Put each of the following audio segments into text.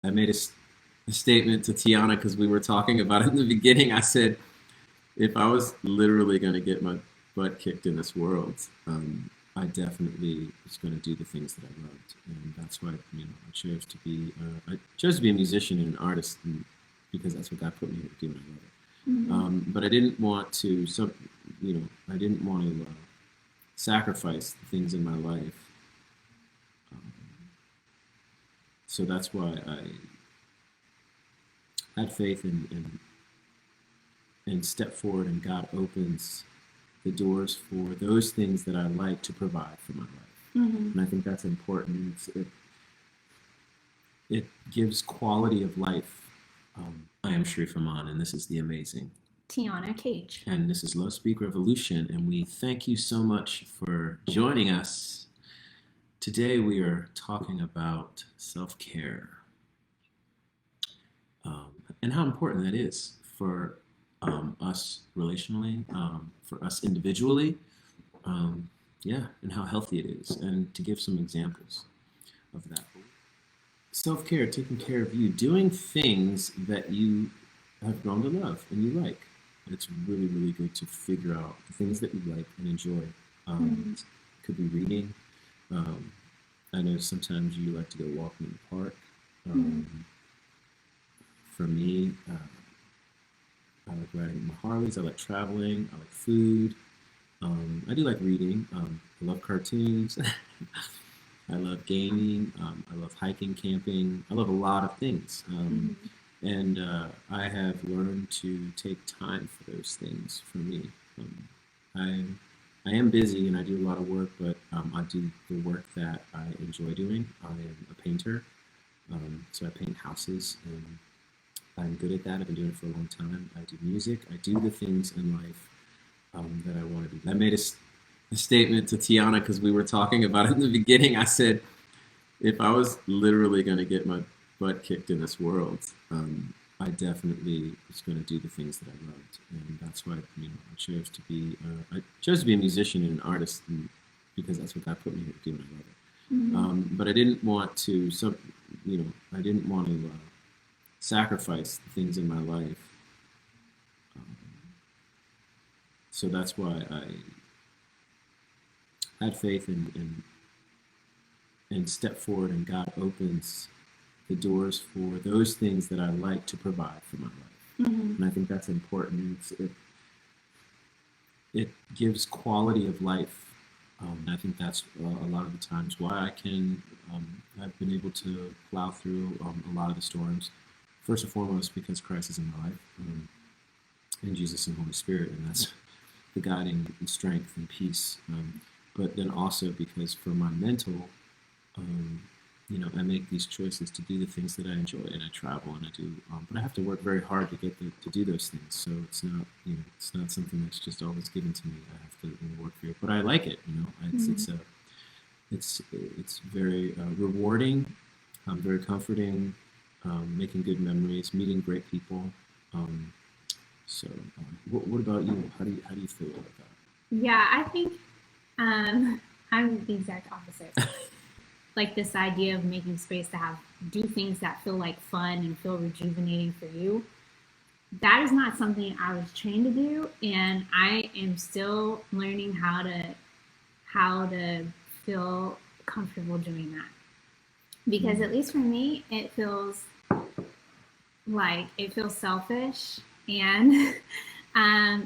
I made a statement to Tiona because we were talking about it in the beginning. I said, if I was literally going to get my butt kicked in this world, I definitely was going to do the things that I loved, and that's why I chose to be a musician and an artist, because that's what God put me here to do, and I love it. But I didn't want to, I didn't want to sacrifice the things in my life. Um, so that's why I had faith and step forward, and God opens the doors for those things that I like to provide for my life. And I think that's important. It gives quality of life. I am Sharif Iman, and this is the amazing Tiona Cage. and this is Low Speak Revolution, and we thank you so much for joining us. Today we are talking about self-care, and how important that is for us relationally, for us individually, um, yeah, and how healthy it is, and to give some examples of that. Self care, taking care of you, doing things that you have grown to love and you like. It's really, really good to figure out the things that you like and enjoy. Could be reading. Um, I know sometimes you like to go walking in the park. For me, I like riding my Harleys. I like traveling. I like food. I do like reading. I love cartoons. I love gaming. I love hiking, camping. I love a lot of things. And I have learned to take time for those things for me. Um, I, I am busy and I do a lot of work, but I do the work that I enjoy doing. I am a painter, so I paint houses, and I'm good at that. I've been doing it for a long time. I do music. I do the things in life that I want to do. I made a statement to Tiona because we were talking about it in the beginning. I said, if I was literally going to get my butt kicked in this world, I definitely was going to do the things that I loved, and that's why I chose to be a musician and an artist, because that's what God put me here to do, and I love it. But I didn't want to, I didn't want to sacrifice the things in my life. Um, so that's why I had faith and step forward, and God opens the doors for those things that I like to provide for my life. And I think that's important. It gives quality of life. I think that's a lot of the times why I've been able to plow through a lot of the storms. First and foremost, because Christ is in my life, and Jesus and Holy Spirit, and that's the guiding strength and peace. But then also because for my mental, um, I make these choices to do the things that I enjoy, and I travel and I do, but I have to work very hard to to do those things. So it's not something that's just always given to me. I have to work for it, but I like it. It's very rewarding, very comforting, making good memories, meeting great people. Um, what about you? How do you feel about Yeah, I think I'm the exact opposite. Like this idea of making space to have do things that feel like fun and feel rejuvenating for you. That is not something I was trained to do, and I am still learning how to feel comfortable doing that. Because at least for me, it feels selfish, and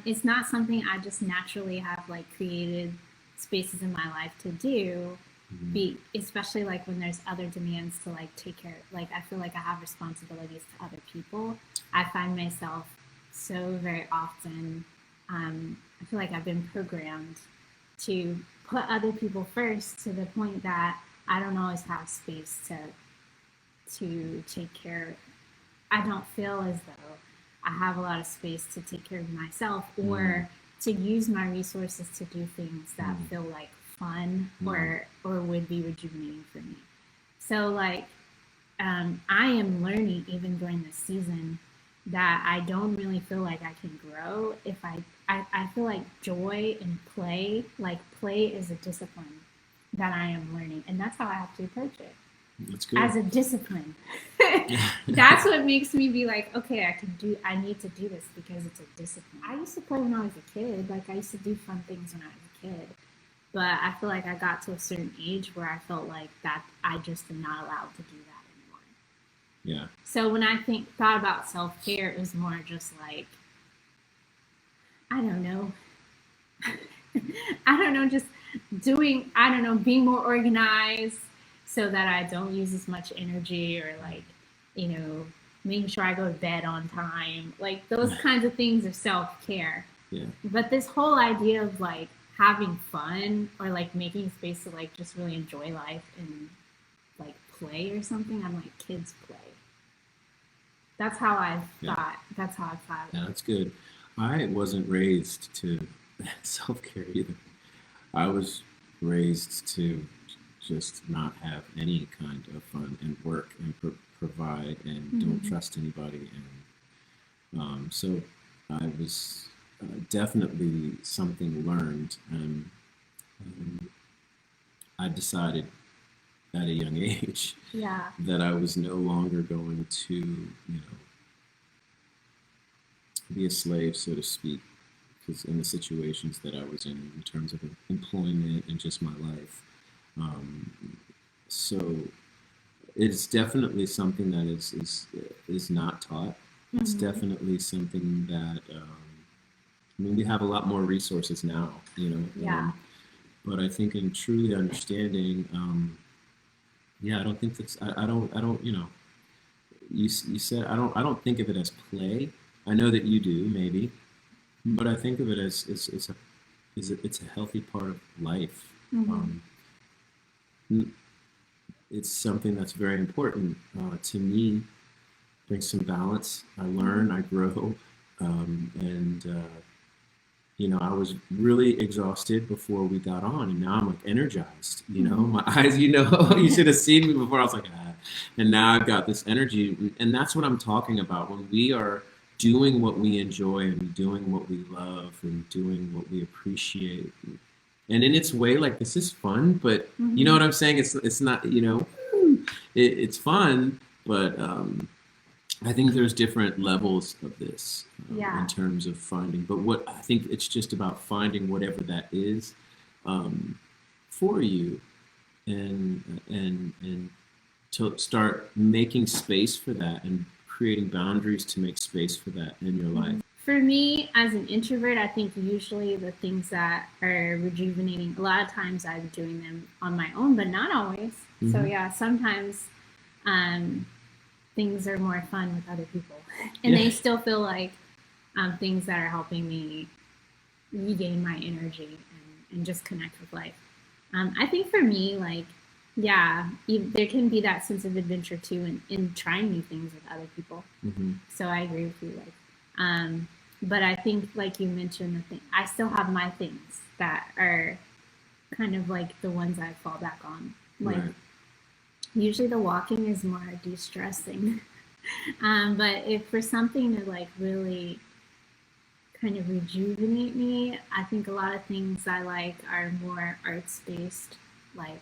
it's not something I just naturally have like created spaces in my life to do. that? Be especially like when there's other demands to like take care. Like I feel like I have responsibilities to other people. I find myself so very often. I feel like I've been programmed to put other people first to the point that I don't always have space to take care. I don't feel as though I have a lot of space to take care of myself or to use my resources to do things that feel like fun or would be rejuvenating for me. So like I am learning even during this season that I don't really feel like I can grow if I feel like joy and play, like play is a discipline that I am learning, and that's how I have to approach it. That's good. as a discipline. Yeah. That's what makes me be like, okay, I need to do this because it's a discipline. I used to play when I was a kid. Like, I used to do fun things when I was a kid. But I feel like I got to a certain age where I felt like that I just am not allowed to do that anymore. Yeah. So when I thought about self care, it was more just like, I don't know, I don't know, just doing, I don't know, being more organized so that I don't use as much energy, or like, you know, making sure I go to bed on time. Like, those kinds of things are self care. Yeah. But this whole idea of like having fun, or like making space to like just really enjoy life and like play or something, I'm like, kids play. That's how I Yeah. thought. That's how I thought Yeah. of it. That's good. I wasn't raised to self care either. I was raised to just not have any kind of fun and work and provide and don't Mm-hmm. trust anybody. And so I was definitely something learned. And I decided at a young age Yeah. that I was no longer going to, be a slave, so to speak, because in the situations that I was in terms of employment and just my life. Um, so it's definitely something that is not taught. It's Mm-hmm. definitely something that I mean, we have a lot more resources now, Yeah. but I think in truly understanding, yeah, I don't think that's I don't you said I don't think of it as play. I know that you do maybe, but I think of it as it's a healthy part of life. Mm-hmm. Um, it's something that's very important to me. Brings some balance. I learn, I grow, and I was really exhausted before we got on, and now I'm like energized. Mm-hmm. My eyes. You should have seen me before. I was like, and now I've got this energy, and that's what I'm talking about. When we are doing what we enjoy and doing what we love and doing what we appreciate, and in its way, like this is fun, but you know Mm-hmm. what I'm saying? It's not. It's fun, but I think there's different levels of this in Yeah. terms of finding. But what I think it's just about finding whatever that is um, for you, and to start making space for that and creating boundaries to make space for that in your life. Mm-hmm. For me, as an introvert, I think usually the things that are rejuvenating, a lot of times I'm doing them on my own, but not always. So Hmm. yeah, sometimes um, things are more fun with other people, and Yeah. they still feel like things that are helping me regain my energy and just connect with life. I think for me, like, yeah, there can be that sense of adventure too in trying new things with other people. Hmm. So I agree with you. But I think, like you mentioned, I still have my things that are kind of like the ones I fall back on. Like, Right. usually the walking is more de-stressing. But if for something to like really kind of rejuvenate me, I think a lot of things I like are more arts based. Like,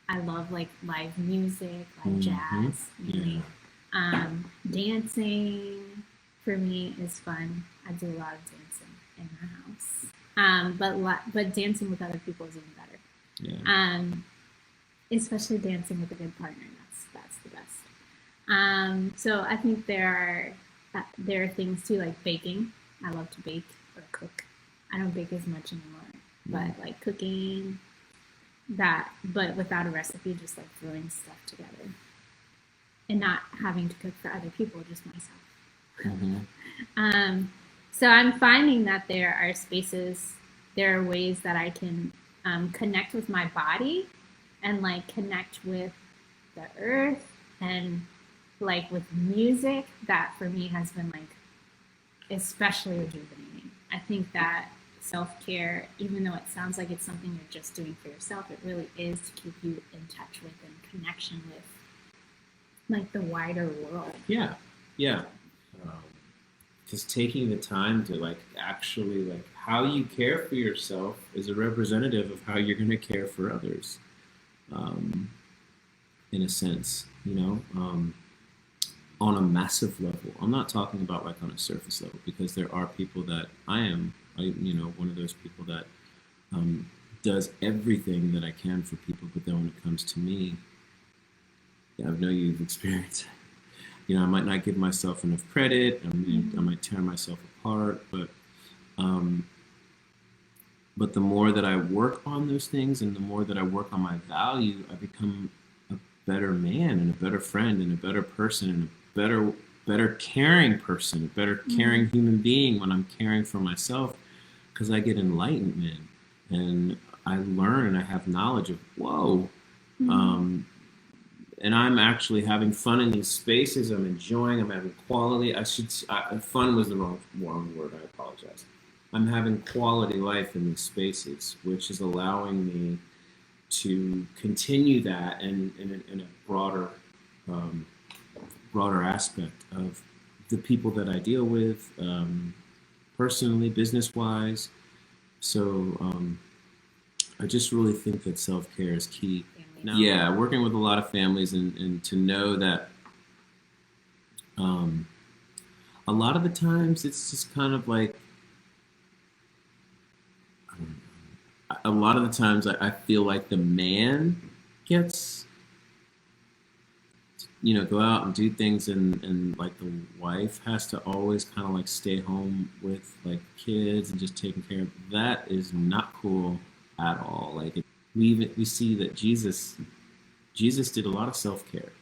I love like live music, like Hmm. jazz, Yeah. mainly. Dancing for me is fun. I do a lot of dancing in my house. But dancing with other people is even better. Yeah. Especially dancing with a good partner. That's the best. So I think there are things too, like baking. I love to bake or cook. I don't bake as much anymore, Mm. but like cooking that, but without a recipe, just like throwing stuff together and not having to cook for other people, just myself. Hmm. Um, so I'm finding that there are ways that I can connect with my body and like connect with the earth and like with music that for me has been like especially rejuvenating. I think that self care, even though it sounds like it's something you're just doing for yourself, it really is to keep you in touch with and connection with like the wider world. Yeah. Yeah. Um, just taking the time to like actually like how you care for yourself is a representative of how you're going to care for others. Um, in a sense, on a massive level. I'm not talking about like on a surface level, because there are people that one of those people that um, does everything that I can for people, but then when it comes to me, yeah, I know you've experienced. I might not give myself enough credit. I Mm-hmm. might tear myself apart, um, but the more that I work on those things, and the more that I work on my value, I become a better man and a better friend and a better person and a better caring person, a better Mm-hmm. caring human being when I'm caring for myself, because I get enlightenment and I learn and I have knowledge of whoa. Mm-hmm. Um, and I'm actually having fun in these spaces. I'm enjoying. I'm having quality. Fun was the wrong word. I apologize. I'm having quality life in these spaces, which is allowing me to continue that, and in a um, broader aspect of the people that I deal with, personally, business wise. So I just really think that self care is key. Families. Now, yeah, working with a lot of families, and to know that um, a lot of the times it's just kind of like, a lot of the times I feel like the man gets, go out and do things, and like the wife has to always kind of like stay home with like kids and just taking care of. That is not cool at all. Like, we see that Jesus did a lot of self-care.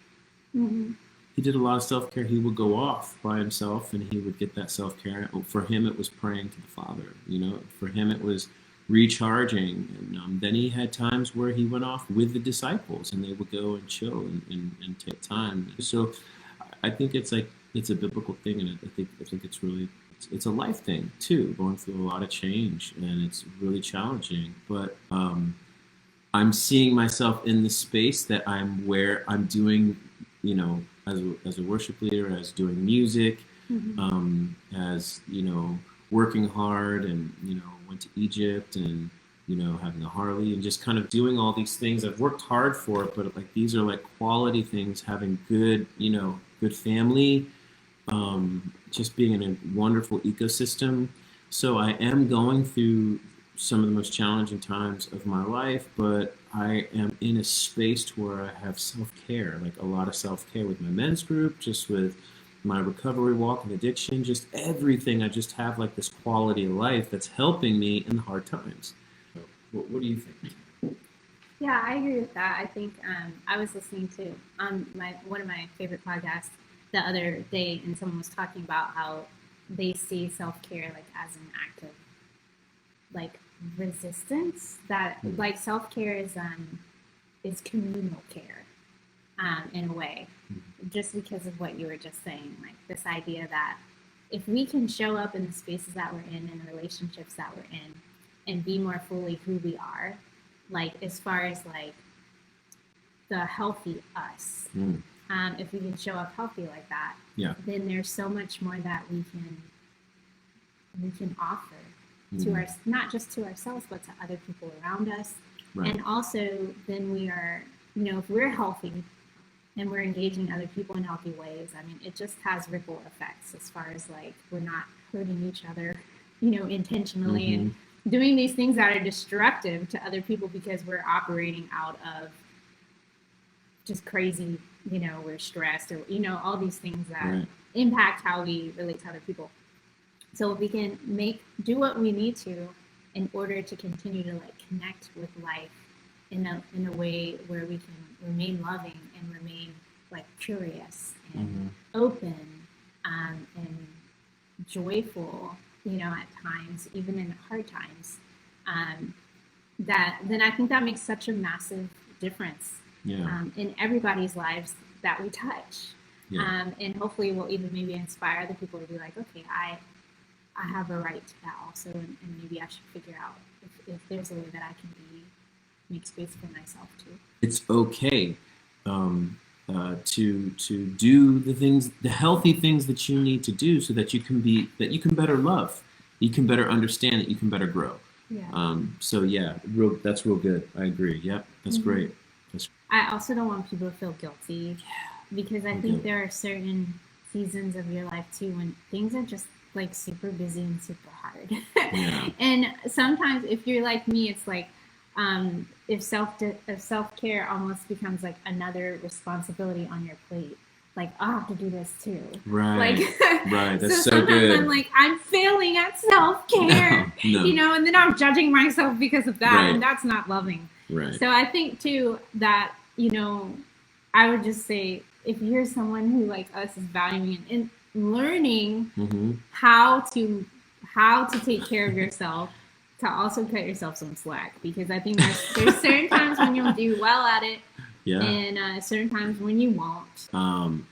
Mm-hmm. He did a lot of self-care. He would go off by himself and he would get that self-care. For him it was praying to the Father. For him it was recharging. And then he had times where he went off with the disciples and they would go and chill, and take time. So I think it's like, it's a biblical thing, and I think it's really, it's a life thing too, going through a lot of change, and it's really challenging. But I'm seeing myself in the space that where I'm doing, as a worship leader, as doing music, Mm-hmm. as working hard, and went to Egypt, and having a Harley, and just kind of doing all these things. I've worked hard for it, but like these are like quality things. Having good family, just being in a wonderful ecosystem. So I am going through some of the most challenging times of my life, but I am in a space to where I have self care, like a lot of self care with my men's group, just with my recovery walk and addiction, just everything. I just have like this quality of life that's helping me in the hard times. So, what do you think? Yeah, I agree with that. I think I was listening to my one of my favorite podcasts the other day, and someone was talking about how they see self care like as an act of like resistance. That Mm. like self care is communal care in a way, just because of what you were just saying. Like this idea that if we can show up in the spaces that we're in and the relationships that we're in, and be more fully who we are, like as far as like the healthy us. Mm. If we can show up healthy like that, Yeah. then there's so much more that we can offer to Mm. our not just to ourselves but to other people around us. Right. And also then we are, if we're healthy and we're engaging other people in healthy ways, I mean, it just has ripple effects as far as like we're not hurting each other, intentionally, Mm-hmm. and doing these things that are destructive to other people because we're operating out of just crazy, we're stressed, or, all these things that Right. impact how we relate to other people. So if we can do what we need to in order to continue to like connect with life in a way where we can remain loving and remain like curious and Mm-hmm. open, and joyful, at times, even in hard times, um, that then I think that makes such a massive difference, Yeah. in everybody's lives that we touch. Yeah. And hopefully we'll even maybe inspire other people to be like, okay, I have a right to that also, and maybe I should figure out if there's a way that I can make space for myself too. It's okay, to do the things, the healthy things that you need to do, so that you can better love, you can better understand, that you can better grow. Yeah. So yeah, that's real good. I agree. Yep, that's Mm-hmm. great. That's I also don't want people to feel guilty because I No think guilt. there are certain seasons of your life too when things are just like super busy and super hard. Yeah. And sometimes if you're like me, it's like if self care almost becomes like another responsibility on your plate. Like I have to do this too. Like Right. Right. That's so so sometimes I'm good. like I'm failing at self care, No. No. and then I'm judging myself because of that, and Right. that's not loving. Right. So I think too that I would just say if you're someone who like us is valuing and learning Mm-hmm. how to take care of yourself, to also cut yourself some slack, because I think there's certain times when you'll do well at it Yeah. and certain times when you won't. Um,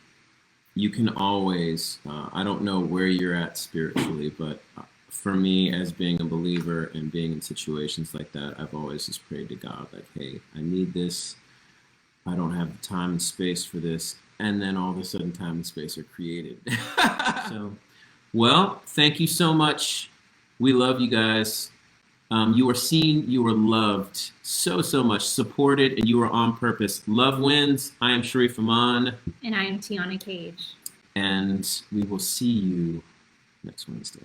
you can always, I don't know where you're at spiritually, but for me, as being a believer and being in situations like that, I've always just prayed to God, like, hey, I need this. I don't have the time and space for this. And then all of a sudden, time and space are created. So, well, thank you so much. We love you guys. You are seen, you are loved so, so much, supported, and you are on purpose. Love wins. I am Sharif Iman, And I am Tiona Cage. and we will see you next Wednesday.